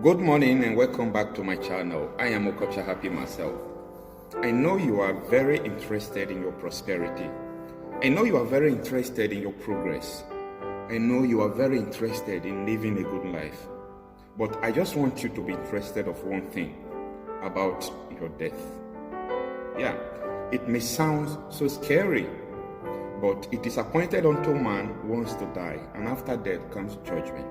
Good morning and welcome back to my channel. I am Okocha Happy myself. I know you are very interested in your prosperity. I know you are very interested in your progress. I know you are very interested in living a good life. But I just want you to be interested of one thing about your death. Yeah, it may sound so scary, but it is appointed unto man once to die, and after death comes judgment.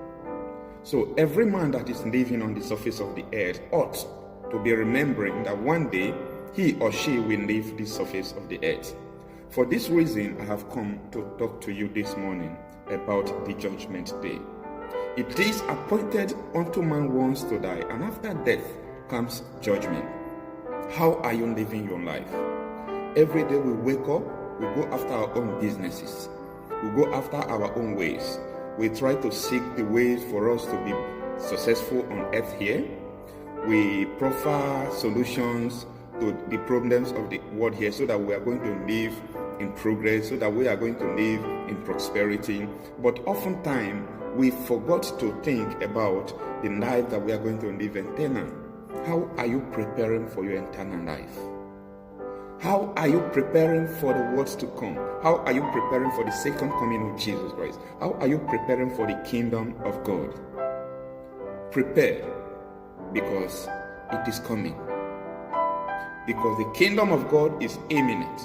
So every man that is living on the surface of the earth ought to be remembering that one day he or she will leave the surface of the earth. For this reason, I have come to talk to you this morning about the judgment day. It is appointed unto man once to die, and after death comes judgment. How are you living your life? Every day we wake up, we go after our own businesses. We go after our own ways. We try to seek the ways for us to be successful on earth here. We proffer solutions to the problems of the world here so that we are going to live in progress, so that we are going to live in prosperity. But oftentimes, we forgot to think about the life that we are going to live eternal. How are you preparing for your eternal life? How are you preparing for the words to come? How are you preparing for the second coming of Jesus Christ? How are you preparing for the kingdom of God? Prepare, because it is coming. Because the kingdom of God is imminent.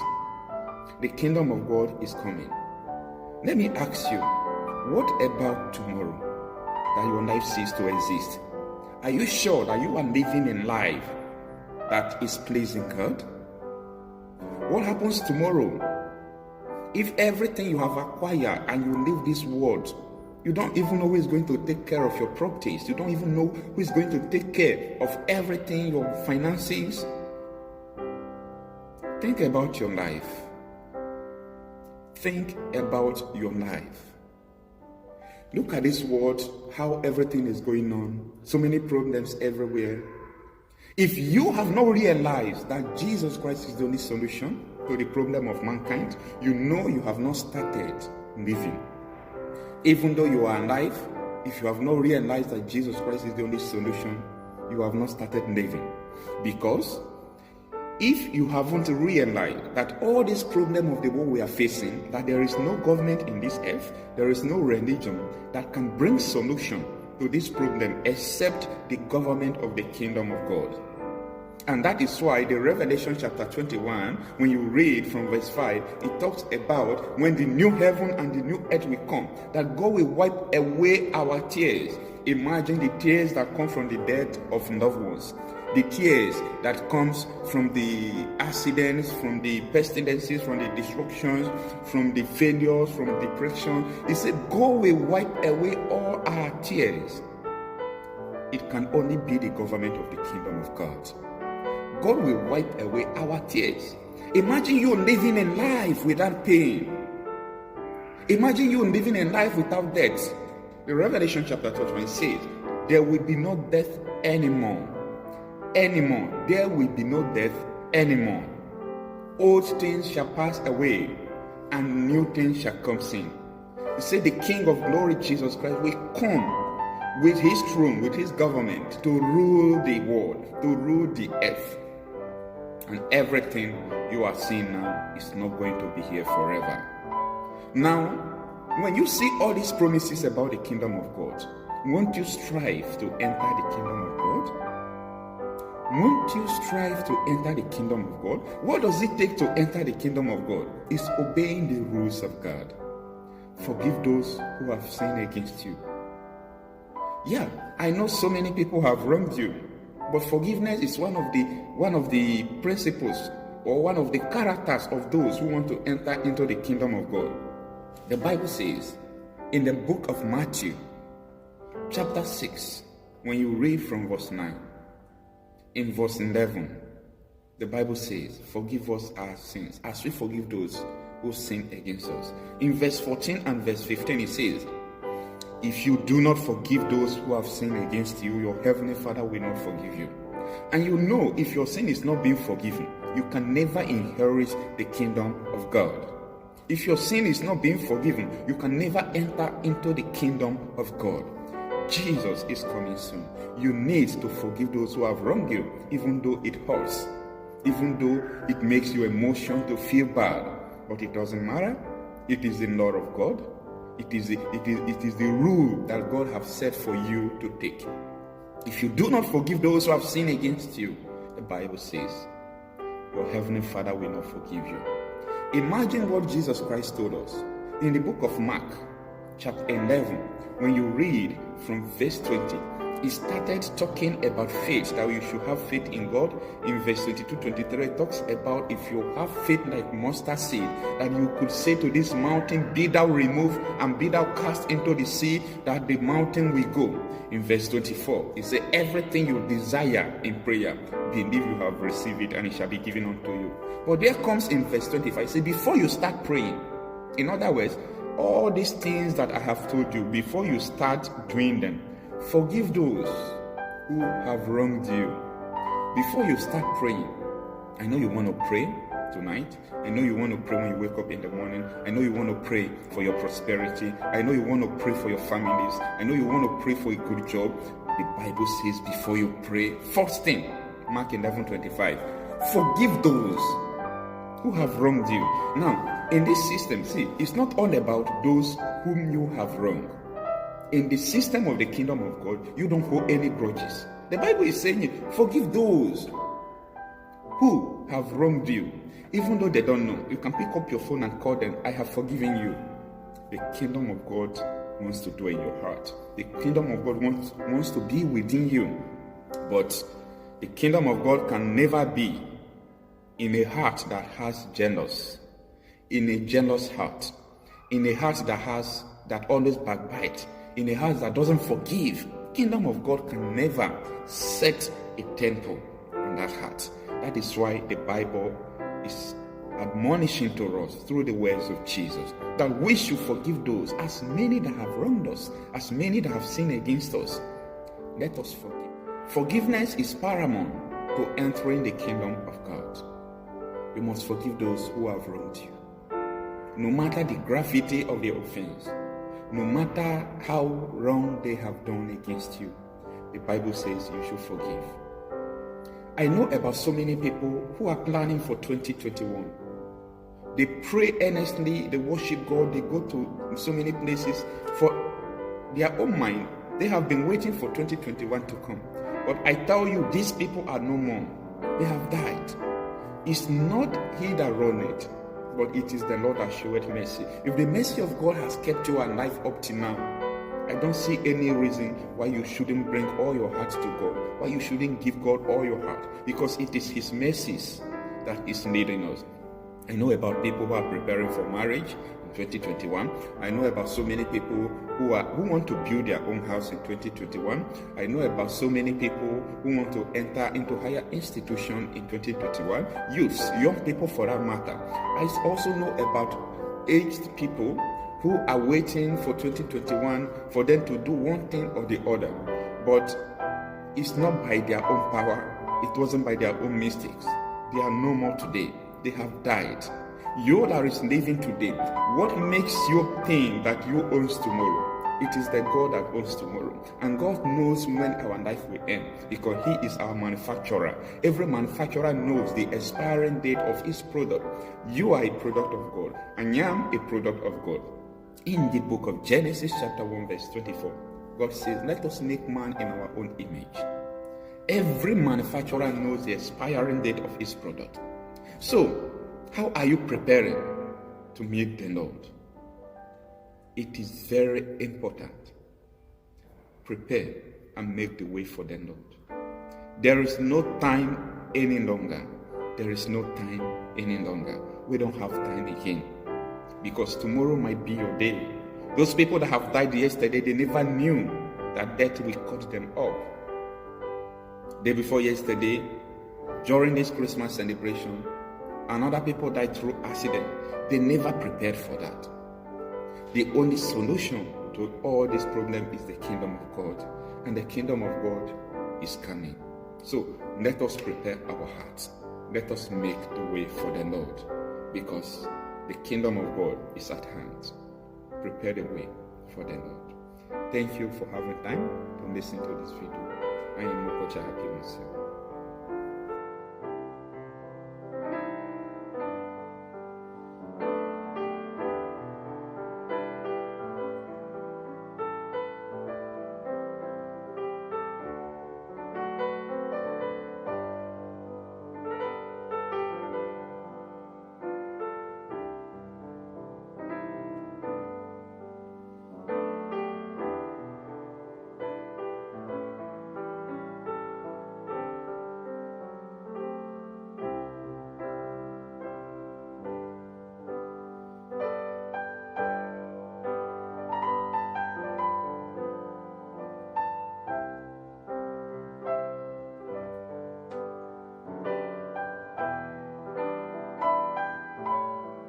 The kingdom of God is coming. Let me ask you, what about tomorrow that your life ceases to exist? Are you sure that you are living a life that is pleasing God? What happens tomorrow? If everything you have acquired and you leave this world, you don't even know who is going to take care of your properties. You don't even know who is going to take care of everything, your finances. Think about your life. Think about your life. Look at this world, how everything is going on. So many problems everywhere. If you have not realized that Jesus Christ is the only solution to the problem of mankind, you know you have not started living. Even though you are alive, if you have not realized that Jesus Christ is the only solution, you have not started living. Because if you haven't realized that all this problem of the world we are facing, that there is no government in this earth, there is no religion that can bring solution to this problem except the government of the kingdom of God. And that is why the Revelation chapter 21, when you read from verse 5, it talks about when the new heaven and the new earth will come, that God will wipe away our tears. Imagine the tears that come from the death of loved ones, the tears that comes from the accidents, from the pestilences, from the destructions, from the failures, from depression. He said, God will wipe away all our tears. It can only be the government of the kingdom of God. God will wipe away our tears. Imagine you living a life without pain. Imagine you living a life without death. The Revelation chapter 21 says, there will be no death anymore. There will be no death anymore. Old things shall pass away, and new things shall come in. He said the King of glory, Jesus Christ, will come with his throne, with his government, to rule the world, to rule the earth. And everything you are seeing now is not going to be here forever. Now, when you see all these promises about the kingdom of God, won't you strive to enter the kingdom of God? Won't you strive to enter the kingdom of God? What does it take to enter the kingdom of God? It's obeying the rules of God. Forgive those who have sinned against you. Yeah, I know so many people have wronged you, but forgiveness is one of the principles or one of the characters of those who want to enter into the kingdom of God. The Bible says in the book of Matthew, chapter 6, when you read from verse 9, in verse 11, the Bible says, forgive us our sins as we forgive those who sin against us. In verse 14 and verse 15, it says, if you do not forgive those who have sinned against you, your heavenly Father will not forgive you. And you know, if your sin is not being forgiven, you can never inherit the kingdom of God. If your sin is not being forgiven, you can never enter into the kingdom of God. Jesus is coming soon. You need to forgive those who have wronged you, even though it hurts, even though it makes your emotion to feel bad. But it doesn't matter. It is the law of God. It is the rule that God has set for you to take. If you do not forgive those who have sinned against you, the Bible says, your heavenly Father will not forgive you. Imagine what Jesus Christ told us in the book of Mark, chapter 11. When you read from verse 20, he started talking about faith, that you should have faith in God. In verse 22-23, it talks about if you have faith like mustard seed, that you could say to this mountain, be thou removed and be thou cast into the sea, that the mountain will go. In verse 24, it says, everything you desire in prayer, believe you have received it and it shall be given unto you. But there comes in verse 25, it says, before you start praying, in other words, all these things that I have told you, before you start doing them, forgive those who have wronged you. Before you start praying, I know you want to pray tonight. I know you want to pray when you wake up in the morning. I know you want to pray for your prosperity. I know you want to pray for your families. I know you want to pray for a good job. The Bible says before you pray, first thing, Mark 11:25, forgive those who have wronged you. Now, in this system, see, it's not all about those whom you have wronged. In the system of the kingdom of God, you don't hold any grudges. The Bible is saying, forgive those who have wronged you, even though they don't know. You can pick up your phone and call them, I have forgiven you. The kingdom of God wants to dwell in your heart. The kingdom of God wants to be within you. But the kingdom of God can never be in a heart that has jealous, in a jealous heart, in a heart that always backbite, in a heart that doesn't forgive. Kingdom of God can never set a temple in that heart. That is why the Bible is admonishing to us through the words of Jesus, that we should forgive those, as many that have wronged us, as many that have sinned against us. Let us forgive. Forgiveness is paramount to entering the kingdom of God. You must forgive those who have wronged you, no matter the gravity of the offense. No matter how wrong they have done against you, the Bible says you should forgive. I know about so many people who are planning for 2021. They pray earnestly, they worship God, they go to so many places for their own mind. They have been waiting for 2021 to come. But I tell you, these people are no more. They have died. It's not he that runneth, but it is the Lord that showeth mercy. If the mercy of God has kept you alive up to now, I don't see any reason why you shouldn't bring all your heart to God, why you shouldn't give God all your heart, because it is his mercies that is leading us. I know about people who are preparing for marriage in 2021. I know about so many people who want to build their own house in 2021. I know about so many people who want to enter into higher institution in 2021. Youths, young people for that matter. I also know about aged people who are waiting for 2021 for them to do one thing or the other. But it's not by their own power. It wasn't by their own mistakes. They are no more today. They have died. You that is living today, what makes you think that you own tomorrow? It is the God that owns tomorrow. And God knows when our life will end, because he is our manufacturer. Every manufacturer knows the expiring date of his product. You are a product of God, and I am a product of God. In the book of Genesis chapter 1 verse 24, God says, let us make man in our own image. Every manufacturer knows the expiring date of his product. So, how are you preparing to meet the Lord? It is very important. Prepare and make the way for the Lord. There is no time any longer. There is no time any longer. We don't have time again, because tomorrow might be your day. Those people that have died yesterday, they never knew that death will cut them off. Day before yesterday, during this Christmas celebration, another people died through accident. They never prepared for that. The only solution to all this problem is the kingdom of God, and the kingdom of God is coming. So let us prepare our hearts. Let us make the way for the Lord, because the kingdom of God is at hand. Prepare the way for the Lord. Thank you for having time to listen to this video. I am Mokocha Happy.